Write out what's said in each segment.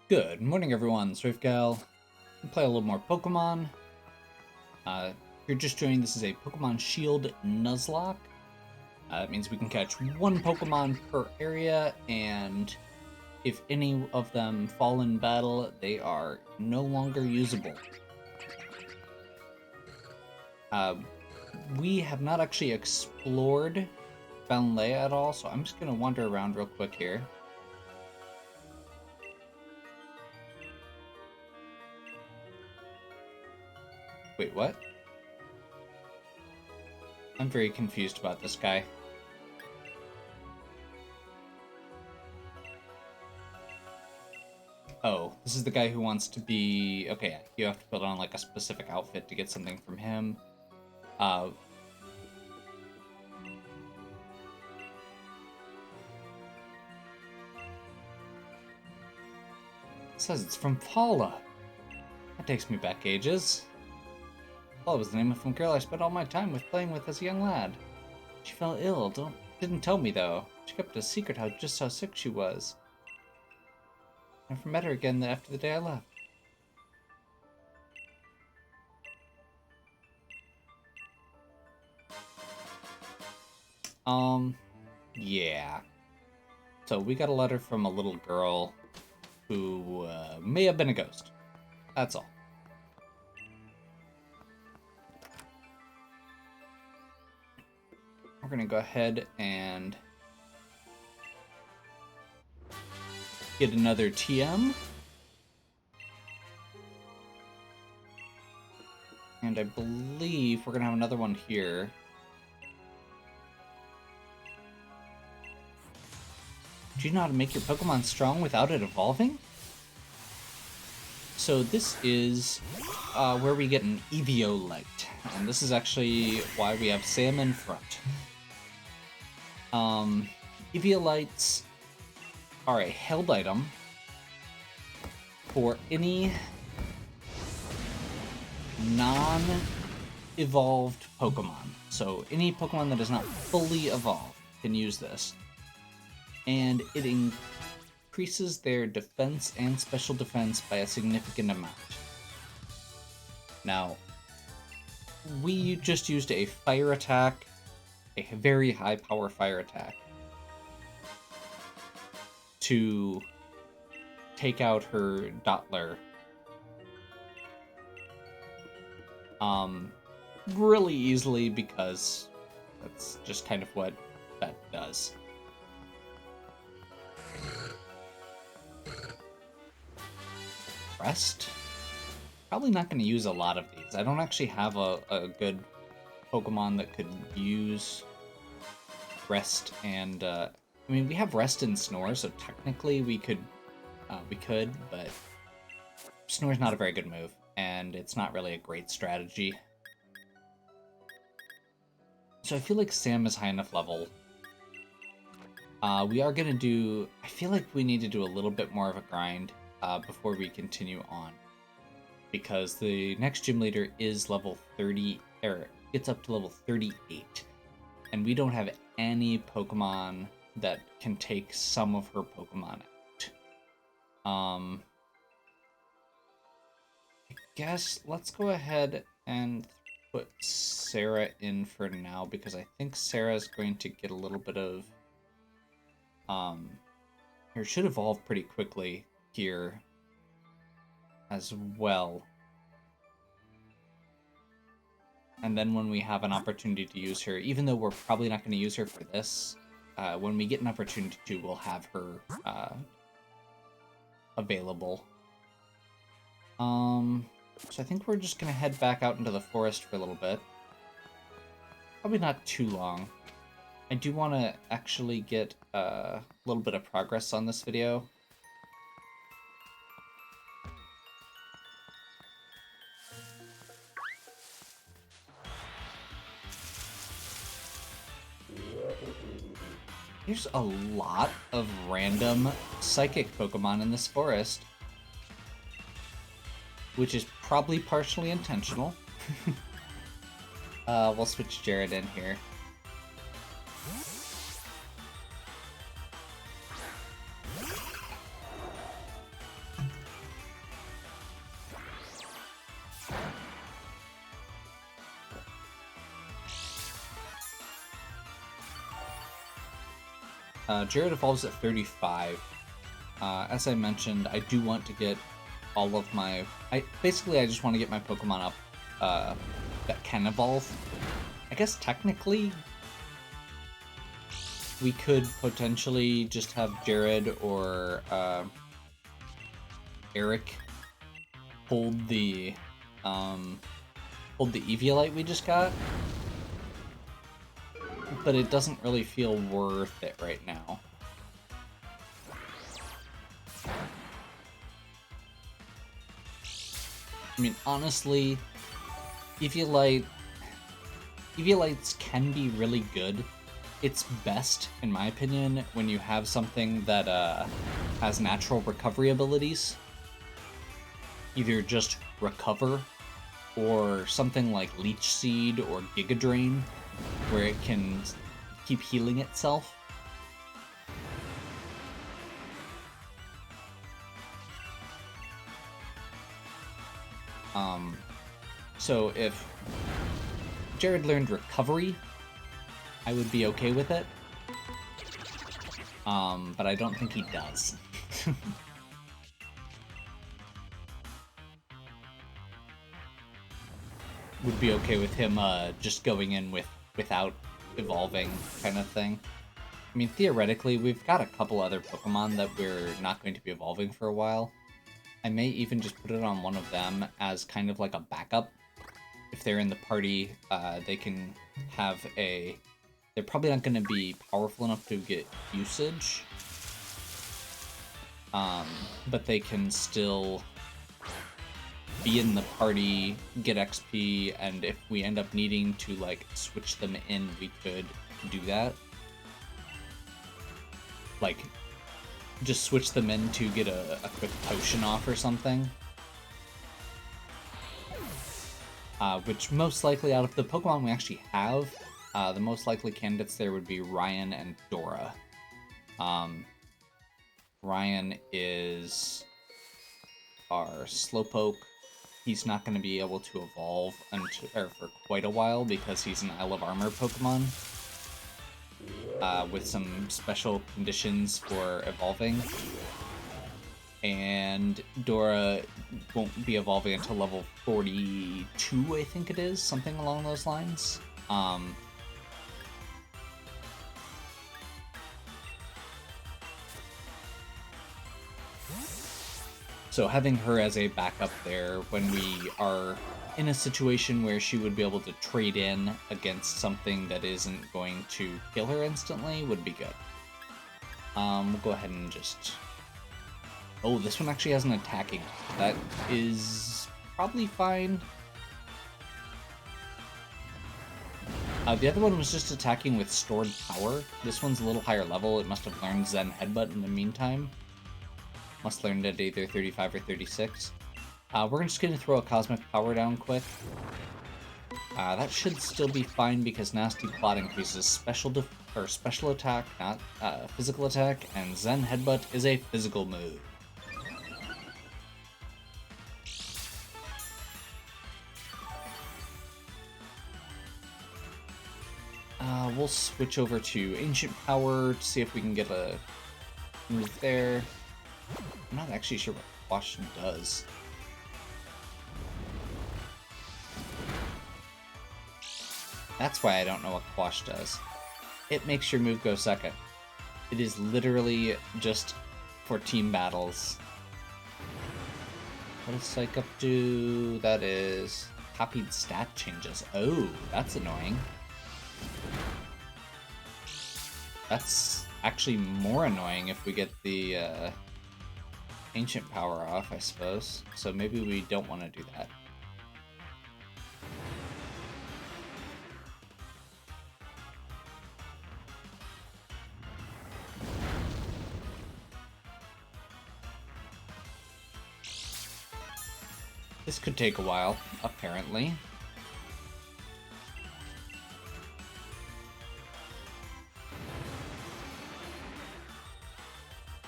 Good morning, everyone. SwiftGal. Play a little more Pokemon. If you're just joining, this is a Pokemon Shield Nuzlocke. It means we can catch one Pokemon per area, and if any of them fall in battle, they are no longer usable. We have not actually explored Balnea at all, so I'm just going to wander around real quick here. Wait, what? I'm very confused about this guy. Oh, this is the guy who wants to be... Okay, you have to put on like a specific outfit to get something from him. It says it's from Paula. That takes me back ages. Paula was the name of some girl I spent all my time playing with as a young lad. She fell ill, didn't tell me though. She kept a secret just how sick she was. I never met her again after the day I left. Yeah. So we got a letter from a little girl who may have been a ghost. That's all. We're gonna go ahead and get another TM. And I believe we're gonna have another one here. Do you know how to make your Pokemon strong without it evolving? So this is where we get an Eviolite, and this is actually why we have Sam in front. Eviolites are a held item for any non-evolved Pokemon. So any Pokemon that is not fully evolved can use this. And it increases their defense and special defense by a significant amount. Now, we just used a fire attack, a very high power fire attack, to take out her Dottler. Really easily, because that's just kind of what that does. Rest? Probably not going to use a lot of these. I don't actually have a good Pokemon that could use Rest and... I mean, we have Rest and Snore, so technically we could, but Snore's not a very good move, and it's not really a great strategy. So I feel like Sam is high enough level. We are going to do... I feel like we need to do a little bit more of a grind before we continue on. Because the next gym leader is level 30, or gets up to level 38. And we don't have any Pokemon that can take some of her Pokemon out. I guess let's go ahead and put Sarah in for now, because I think Sarah's going to get a little bit of... Her should evolve pretty quickly here as well. And then when we have an opportunity to use her, even though we're probably not going to use her for this, when we get an opportunity to, we'll have her available. So I think we're just going to head back out into the forest for a little bit. Probably not too long. I do want to actually get a little bit of progress on this video. There's a lot of random psychic Pokemon in this forest, which is probably partially intentional. We'll switch Jared in here. Jared evolves at 35. As I mentioned, I do want to get all of my... I just want to get my Pokemon up that can evolve. I guess technically we could potentially just have Jared or Eric hold the Eviolite we just got, but it doesn't really feel worth it right now. I mean, honestly, Eviolites can be really good. It's best, in my opinion, when you have something that has natural recovery abilities. Either just recover, or something like Leech Seed or Giga Drain, where it can keep healing itself. So if Jared learned Recovery, I would be okay with it. But I don't think he does. Would be okay with him just going in without evolving kind of thing. I mean, theoretically, we've got a couple other Pokemon that we're not going to be evolving for a while. I may even just put it on one of them as kind of like a backup. If they're in the party, they can have a... They're probably not going to be powerful enough to get usage. But they can still be in the party, get XP, and if we end up needing to, like, switch them in, we could do that. Like, just switch them in to get a quick potion off or something. Which most likely, out of the Pokemon we actually have, the most likely candidates there would be Ryan and Dora. Ryan is our Slowpoke. He's not going to be able to evolve for quite a while because he's an Isle of Armor Pokemon. With some special conditions for evolving. And Dora won't be evolving until level 42, I think it is, something along those lines. So having her as a backup there when we are in a situation where she would be able to trade in against something that isn't going to kill her instantly would be good. We'll go ahead and just... Oh, this one actually has an attacking. That is probably fine. The other one was just attacking with stored power. This one's a little higher level. It must have learned Zen Headbutt in the meantime. Must learn it at either 35 or 36. We're just going to throw a Cosmic Power down quick. That should still be fine because Nasty Plot increases special attack, not physical attack, and Zen Headbutt is a physical move. We'll switch over to Ancient Power to see if we can get a move there. I'm not actually sure what Quash does. That's why I don't know what Quash does. It makes your move go second. It is literally just for team battles. What does Psych Up do? That is copied stat changes. Oh, that's annoying. That's actually more annoying if we get the Ancient Power off, I suppose. So maybe we don't want to do that. This could take a while, apparently.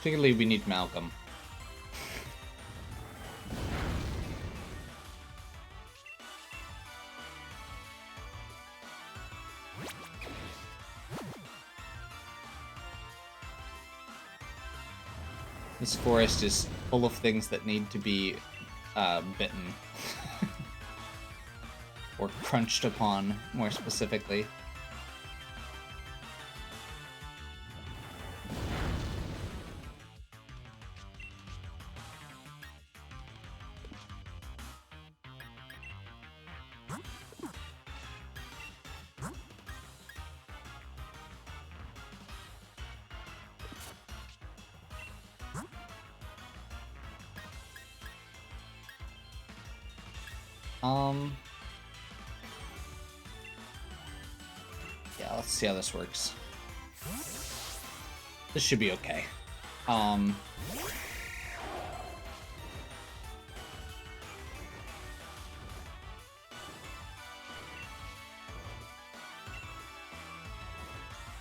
Clearly we need Malcolm. This forest is full of things that need to be bitten. Or crunched upon, more specifically. Yeah, let's see how this works. This should be okay.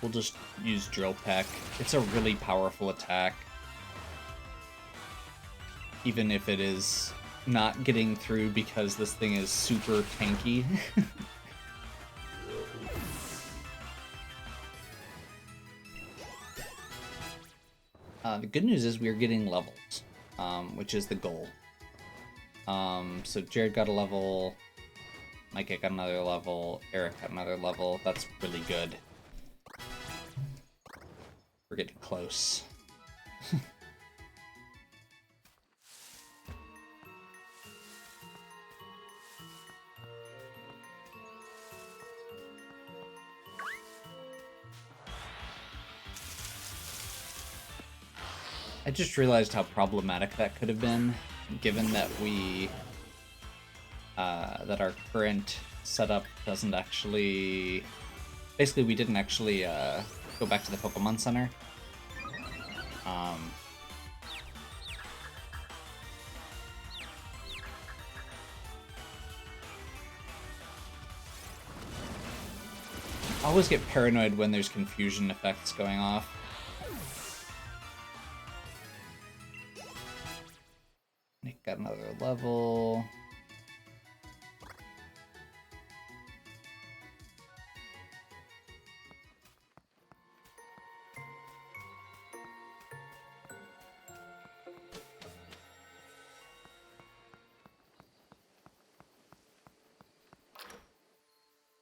We'll just use Drill Peck. It's a really powerful attack. Even if it is not getting through because this thing is super tanky. The good news is we're getting levels, which is the goal. So Jared got a level, Micah got another level, Eric got another level. That's really good. We're getting close. I just realized how problematic that could have been, given that that our current setup doesn't actually... Basically, we didn't actually go back to the Pokemon Center. I always get paranoid when there's confusion effects going off. Nick got another level.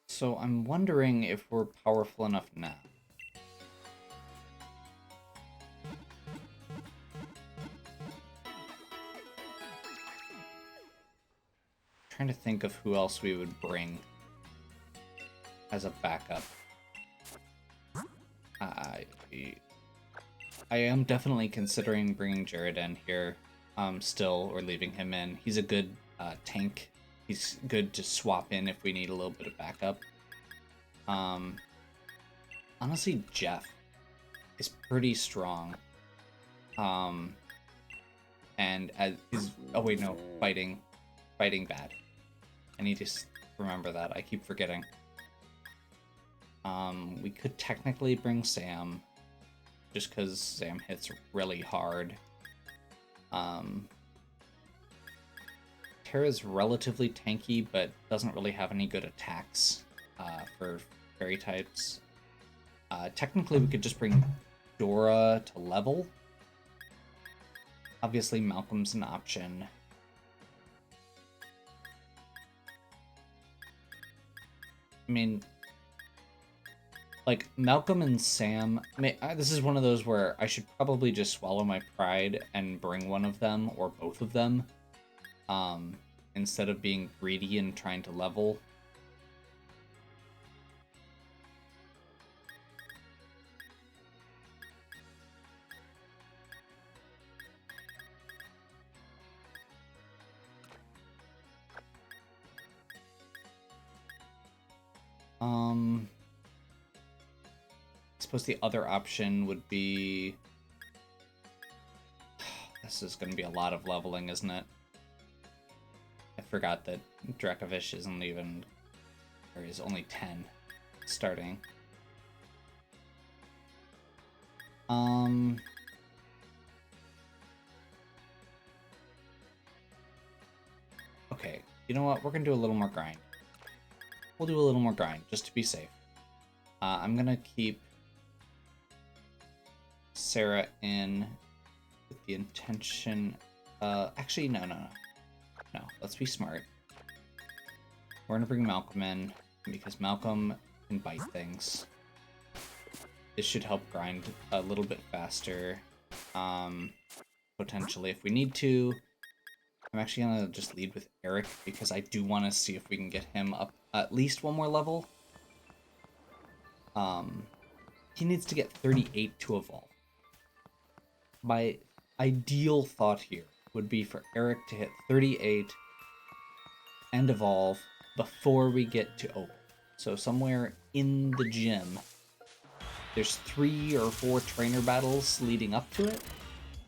So I'm wondering if we're powerful enough now. Trying to think of who else we would bring as a backup. I am definitely considering bringing Jared in here still, or leaving him in. He's a good tank. He's good to swap in if we need a little bit of backup. Honestly, Jeff is pretty strong. And is... Oh wait, no. Fighting bad. I need to remember that. I keep forgetting. We could technically bring Sam, just because Sam hits really hard. Terra's relatively tanky, but doesn't really have any good attacks for fairy types. Technically, we could just bring Dora to level. Obviously, Malcolm's an option. I mean, like, Malcolm and Sam... this is one of those where I should probably just swallow my pride and bring one of them, or both of them, instead of being greedy and trying to level. I suppose the other option would be... This is going to be a lot of leveling, isn't it? I forgot that Dracovish isn't even... Or is only 10 starting. Okay, you know what? We're going to do a little more grind. We'll do a little more grind, just to be safe. I'm going to keep Sarah in with the intention... actually, no. No, let's be smart. We're gonna bring Malcolm in, because Malcolm can bite things. This should help grind a little bit faster. Potentially, if we need to. I'm actually gonna just lead with Eric, because I do want to see if we can get him up at least one more level. He needs to get 38 to evolve. My ideal thought here would be for Eric to hit 38 and evolve before we get to Opal. So somewhere in the gym, there's 3 or 4 trainer battles leading up to it.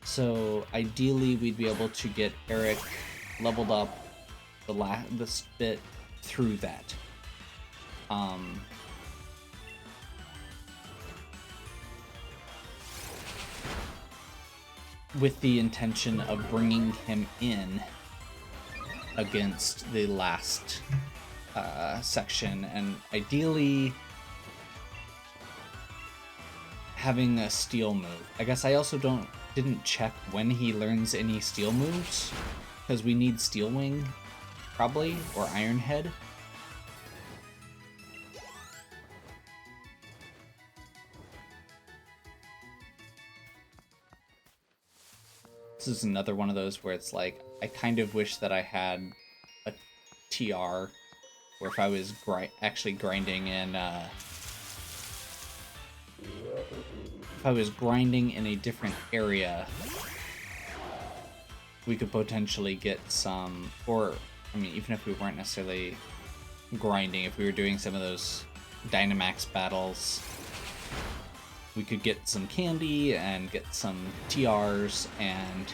So ideally, we'd be able to get Eric leveled up the bit through that. With the intention of bringing him in against the last section, and ideally having a steel move. I guess I also didn't check when he learns any steel moves, because we need Steel Wing, probably, or Iron Head. This is another one of those where it's like, I kind of wish that I had a TR, where if I was actually grinding in, if I was grinding in a different area, we could potentially get some, or, I mean, even if we weren't necessarily grinding, if we were doing some of those Dynamax battles, we could get some candy and get some TRs, and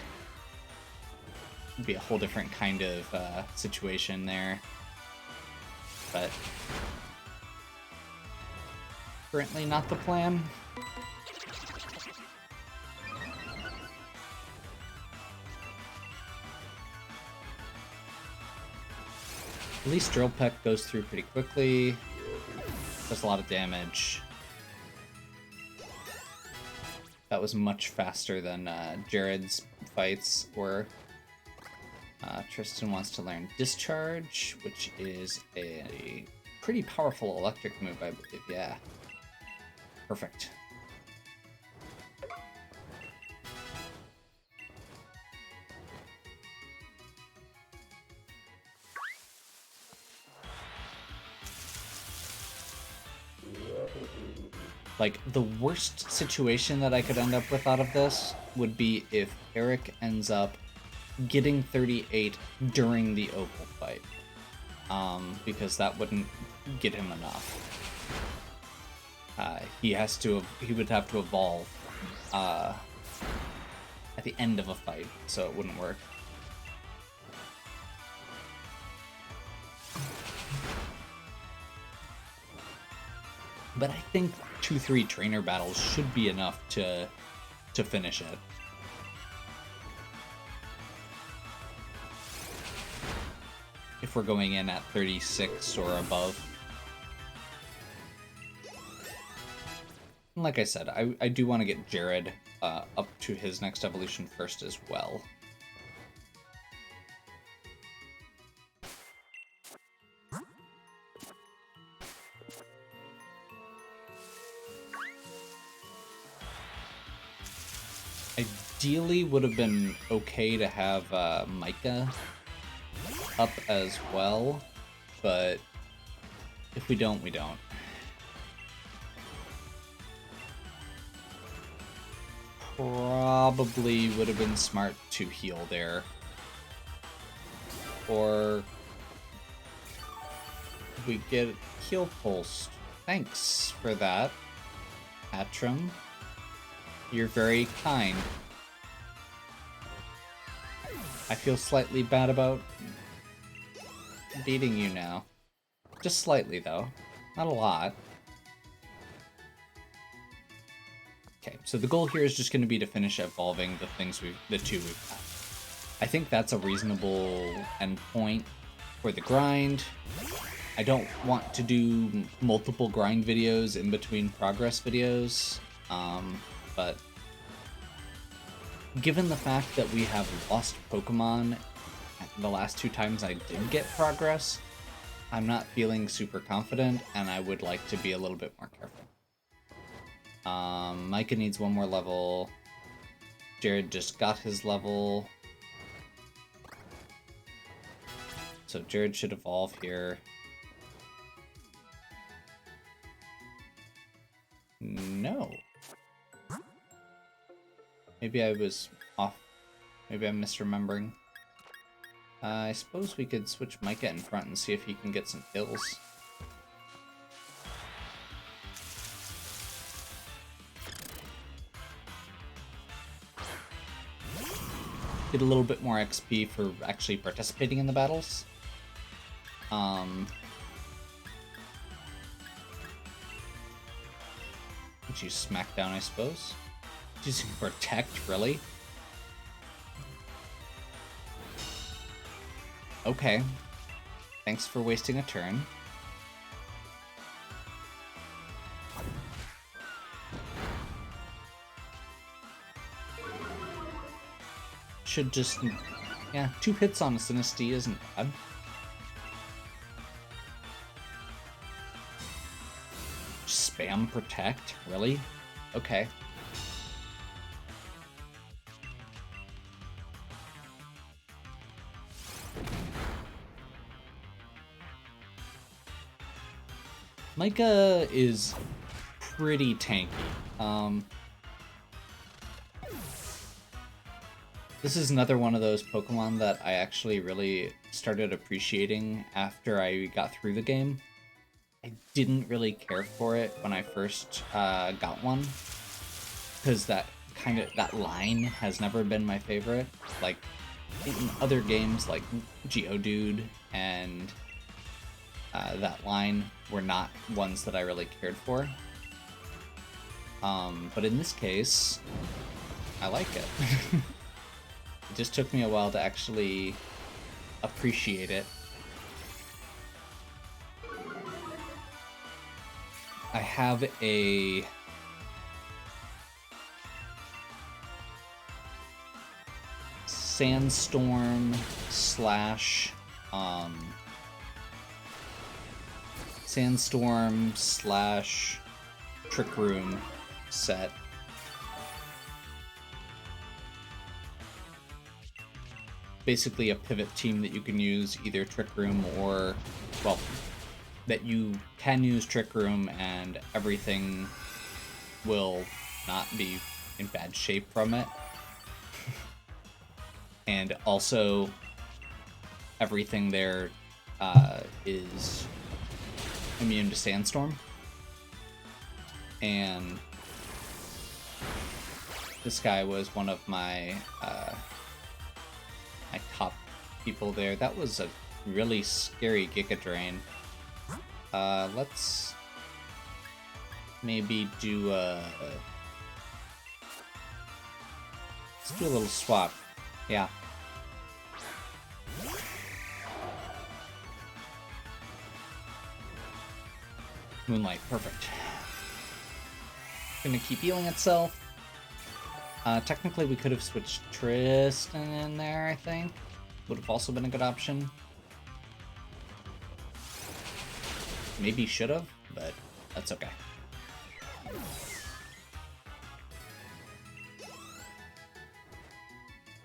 it'd be a whole different kind of situation there. But currently not the plan. At least Drill Peck goes through pretty quickly. Does a lot of damage. That was much faster than Jared's fights were. Tristan wants to learn Discharge, which is a pretty powerful electric move, I believe. Yeah. Perfect. Like, the worst situation that I could end up with out of this would be if Eric ends up getting 38 during the Opal fight. Because that wouldn't get him enough. He would have to evolve at the end of a fight, so it wouldn't work. But I think 2-3 trainer battles should be enough to finish it. If we're going in at 36 or above. And like I said, I do want to get Jared up to his next evolution first as well. Ideally would have been okay to have Micah up as well, but if we don't, we don't. Probably would have been smart to heal there. Or we get heal pulsed. Thanks for that, Atrum. You're very kind. I feel slightly bad about beating you now. Just slightly, though. Not a lot. Okay, so the goal here is just going to be to finish evolving the two we've got. I think that's a reasonable endpoint for the grind. I don't want to do multiple grind videos in between progress videos, but given the fact that we have lost Pokemon the last 2 times I did get progress, I'm not feeling super confident, and I would like to be a little bit more careful. Micah needs 1 more level. Jared just got his level. So Jared should evolve here. No. Maybe I was off. Maybe I'm misremembering. I suppose we could switch Micah in front and see if he can get some kills. Get a little bit more XP for actually participating in the battles. Let's use Smackdown, I suppose. Using Protect, really? Okay. Thanks for wasting a turn. Should just... yeah, 2 hits on a Sinistea isn't bad. Spam Protect? Really? Okay. Micah is pretty tanky. This is another one of those Pokemon that I actually really started appreciating after I got through the game. I didn't really care for it when I first got one, because that line has never been my favorite. Like in other games like Geodude and that line were not ones that I really cared for. But in this case, I like it. It just took me a while to actually appreciate it. I have a Sandstorm slash Trick Room set. Basically a pivot team that you can use either Trick Room or, well, that you can use Trick Room and everything will not be in bad shape from it. And also, everything there is immune to Sandstorm. And this guy was one of my my top people there. That was a really scary Giga Drain. Let's maybe do let's do a little swap. Yeah. Moonlight, perfect. Gonna keep healing itself. Technically we could have switched Tristan in there, I think. Would have also been a good option. Maybe should have, but that's okay.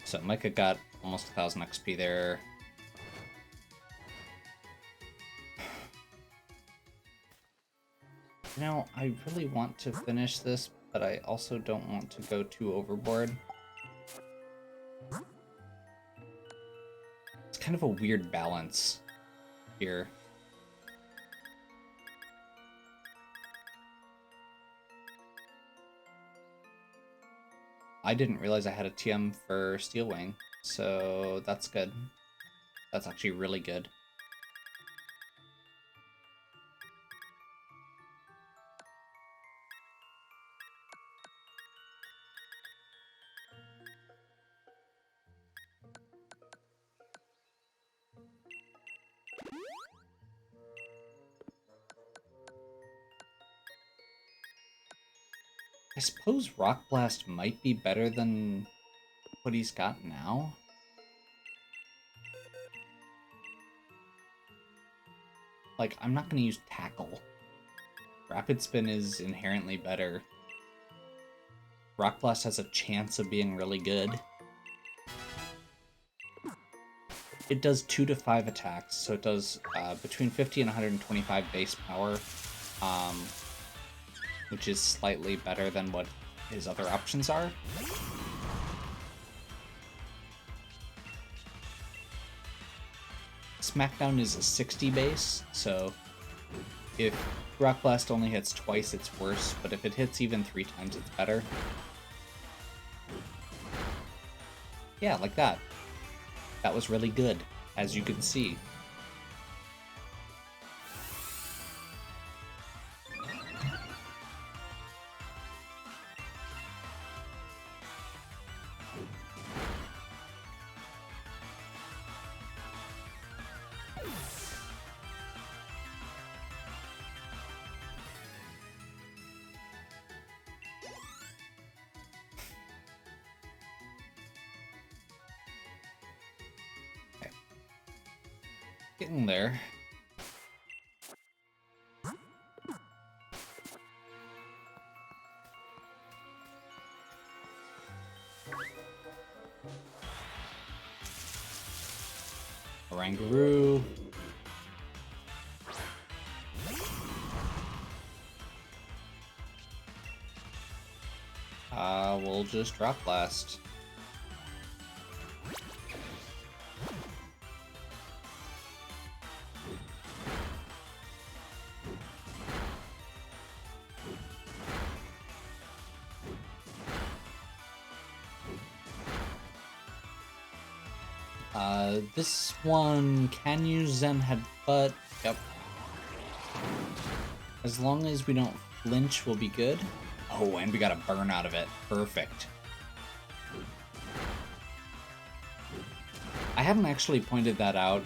So Micah got almost 1000 XP there. You know, I really want to finish this, but I also don't want to go too overboard. It's kind of a weird balance here. I didn't realize I had a TM for Steel Wing, so that's good. That's actually really good. I suppose Rock Blast might be better than what he's got now. Like, I'm not going to use Tackle. Rapid Spin is inherently better. Rock Blast has a chance of being really good. It does 2 to 5 attacks, so it does between 50 and 125 base power, which is slightly better than what his other options are. Smackdown is a 60 base, so if Rock Blast only hits twice, it's worse, but if it hits even 3 times, it's better. Yeah, like that. That was really good, as you can see. Getting there. Oranguru. We'll just Rock Blast. This one can use Zen Headbutt. Yep. As long as we don't flinch, we'll be good. Oh, and we got a burn out of it. Perfect. I haven't actually pointed that out.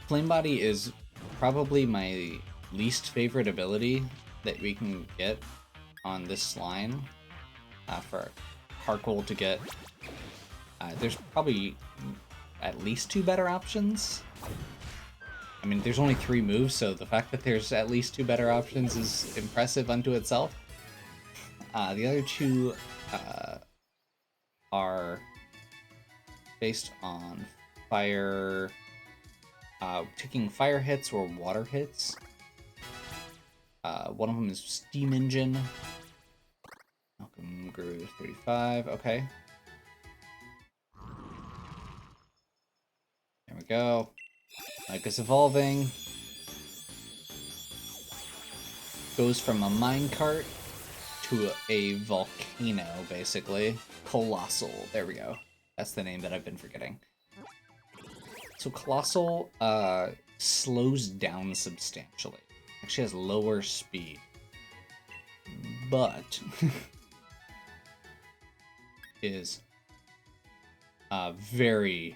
Flame Body is probably my least favorite ability that we can get on this line for Harkle to get. There's probably at least 2 better options. I mean, there's only 3 moves, so the fact that there's at least 2 better options is impressive unto itself. The other 2 are based on fire, taking fire hits or water hits. One of them is Steam Engine. Malcolm grew 35, okay. There we go. Lycus evolving. Goes from a minecart to a volcano, basically. Colossal. There we go. That's the name that I've been forgetting. So Colossal slows down substantially. Actually has lower speed. But is very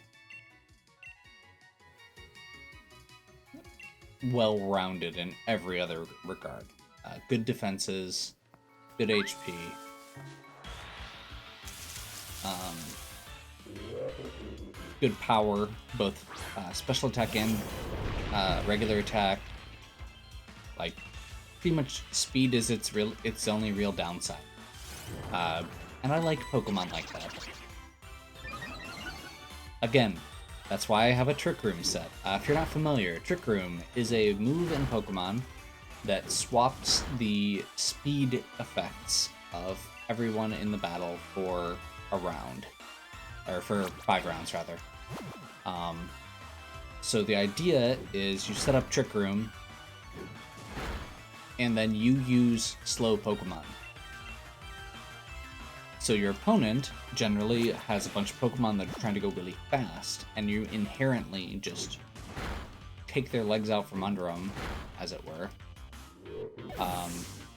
well-rounded in every other regard. Good defenses, good HP, good power, both special attack and regular attack. Like, pretty much speed is its only real downside. And I like Pokemon like that. Again, that's why I have a Trick Room set. If you're not familiar, Trick Room is a move in Pokemon that swaps the speed effects of everyone in the battle for a round. Or for 5 rounds, rather. So the idea is you set up Trick Room, and then you use slow Pokemon. So your opponent generally has a bunch of Pokemon that are trying to go really fast, and you inherently just take their legs out from under them, as it were,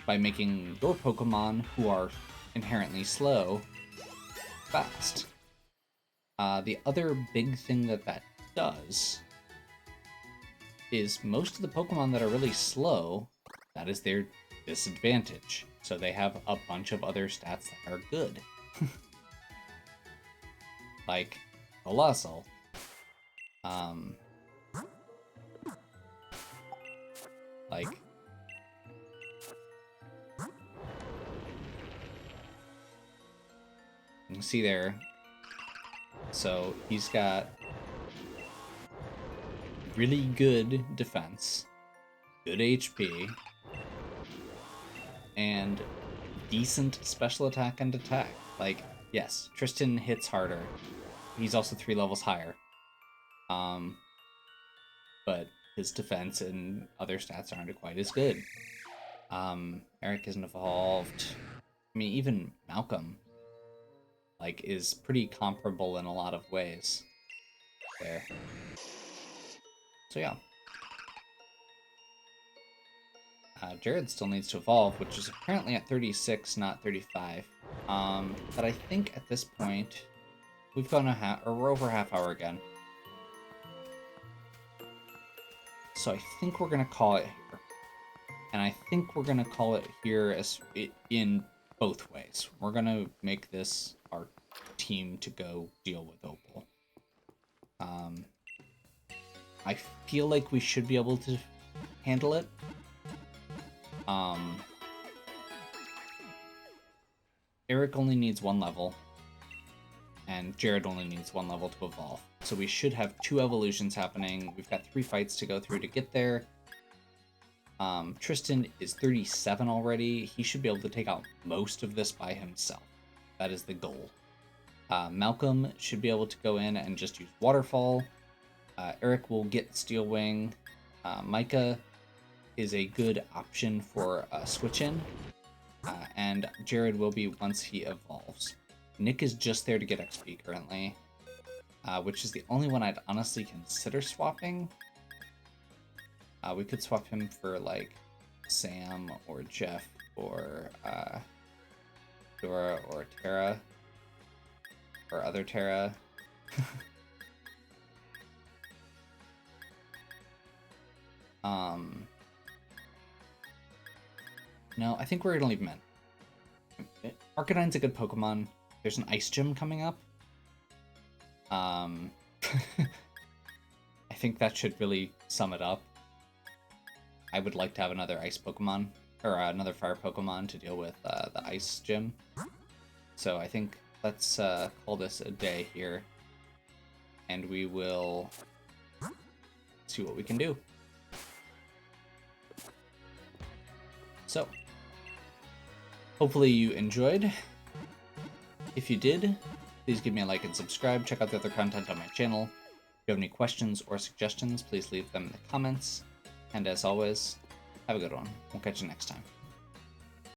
by making your Pokemon, who are inherently slow, fast. The other big thing that does is most of the Pokemon that are really slow, that is their disadvantage. So they have a bunch of other stats that are good. like Colossal. Like, you can see there. So he's got really good defense, good HP, and decent special attack and attack. Like, yes, Tristan hits harder. He's also 3 levels higher. But his defense and other stats aren't quite as good. Eric isn't evolved. I mean, even Malcolm, like, is pretty comparable in a lot of ways. There. So yeah. Jared still needs to evolve, which is apparently at 36, not 35. But I think at this point, we've gone we're over half hour again. So I think we're gonna call it here. And I think we're gonna call it here in both ways. We're gonna make this our team to go deal with Opal. I feel like we should be able to handle it. Eric only needs 1 level, and Jared only needs 1 level to evolve. So we should have 2 evolutions happening. We've got 3 fights to go through to get there. Tristan is 37 already. He should be able to take out most of this by himself. That is the goal. Malcolm should be able to go in and just use Waterfall. Eric will get Steel Wing. Micah is a good option for a switch in. And Jared will be once he evolves. Nick is just there to get XP currently, which is the only one I'd honestly consider swapping. We could swap him for, like, Sam or Jeff or Dora or Tara or other Tara. No, I think we're gonna leave him in. Arcanine's a good Pokemon. There's an Ice Gym coming up. I think that should really sum it up. I would like to have another Ice Pokemon, or another Fire Pokemon to deal with the Ice Gym. So I think let's call this a day here, and we will see what we can do. So, hopefully you enjoyed. If you did, please give me a like and subscribe. Check out the other content on my channel. If you have any questions or suggestions, please leave them in the comments. And as always, have a good one. We'll catch you next time.